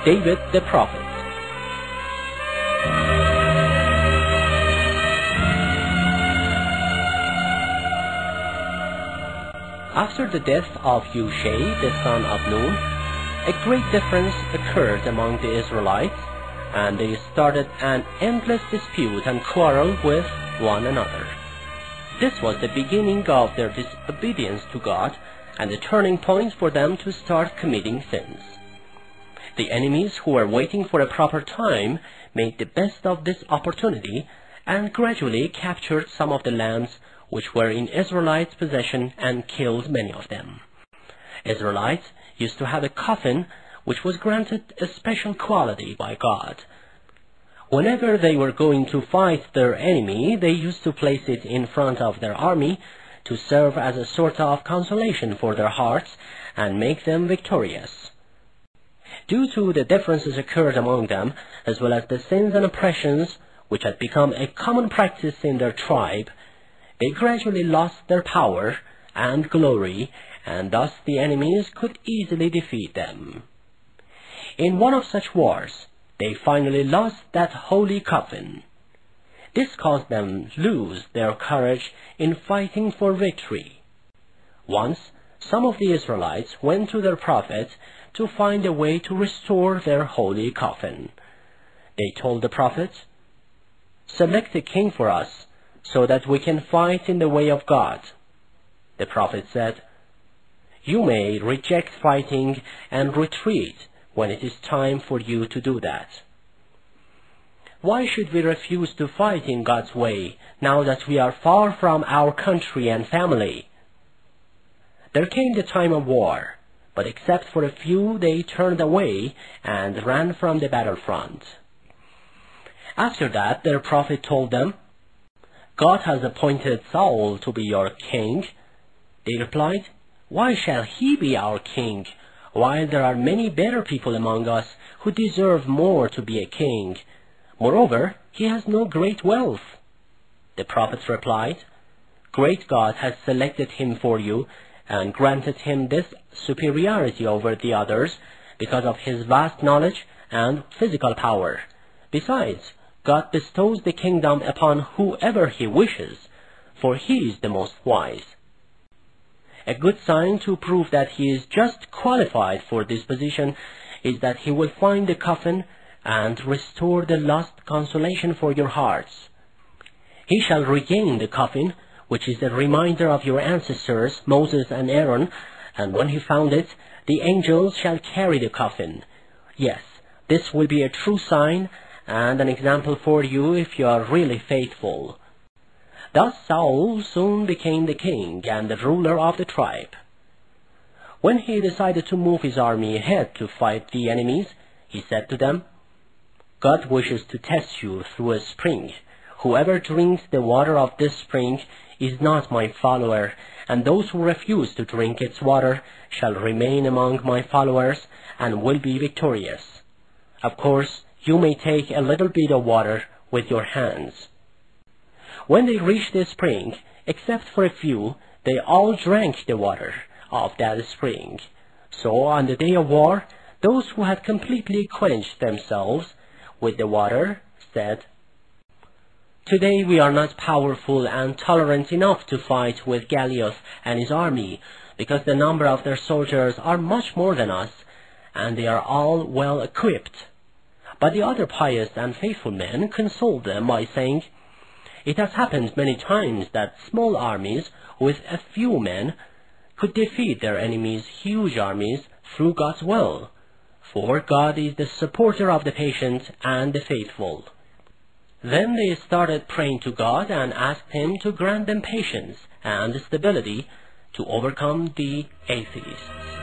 David the prophet. After the death of Hushai, the son of Nun, a great difference occurred among the Israelites, and they started an endless dispute and quarrel with one another. This was the beginning of their disobedience to God and the turning point for them to start committing sins. The enemies who were waiting for a proper time made the best of this opportunity and gradually captured some of the lands which were in Israelites' possession and killed many of them. Israelites used to have a coffin which was granted a special quality by God. Whenever they were going to fight their enemy, they used to place it in front of their army to serve as a sort of consolation for their hearts and make them victorious. Due to the differences occurred among them, as well as the sins and oppressions which had become a common practice in their tribe, they gradually lost their power and glory, and thus the enemies could easily defeat them. In one of such wars, they finally lost that holy coffin. This caused them lose their courage in fighting for victory. Once, some of the Israelites went to their prophet to find a way to restore their holy coffin. They told the prophet, "Select a king for us, so that we can fight in the way of God." The prophet said, "You may reject fighting and retreat when it is time for you to do that." Why should we refuse to fight in God's way now that we are far from our country and family? There came the time of war, but except for a few, they turned away and ran from the battlefront. After that, their prophet told them, "God has appointed Saul to be your king." They replied, "Why shall he be our king, while there are many better people among us who deserve more to be a king? Moreover, he has no great wealth." The prophets replied, "Great God has selected him for you and granted him this superiority over the others because of his vast knowledge and physical power. Besides, God bestows the kingdom upon whoever he wishes, for he is the most wise." A good sign to prove that he is just qualified for this position is that he will find the coffin and restore the lost consolation for your hearts. He shall regain the coffin, which is a reminder of your ancestors, Moses and Aaron, and when he found it, the angels shall carry the coffin. Yes, this will be a true sign and an example for you if you are really faithful. Thus Saul soon became the king and the ruler of the tribe. When he decided to move his army ahead to fight the enemies, he said to them, "God wishes to test you through a spring. Whoever drinks the water of this spring is not my follower, and those who refuse to drink its water shall remain among my followers and will be victorious. Of course, you may take a little bit of water with your hands." When they reached the spring, except for a few, they all drank the water of that spring. So on the day of war, those who had completely quenched themselves with the water said, "Today we are not powerful and tolerant enough to fight with Goliath and his army, because the number of their soldiers are much more than us, and they are all well equipped." But the other pious and faithful men consoled them by saying, "It has happened many times that small armies with a few men could defeat their enemies' huge armies through God's will, for God is the supporter of the patient and the faithful." Then they started praying to God and asked him to grant them patience and stability to overcome the atheists.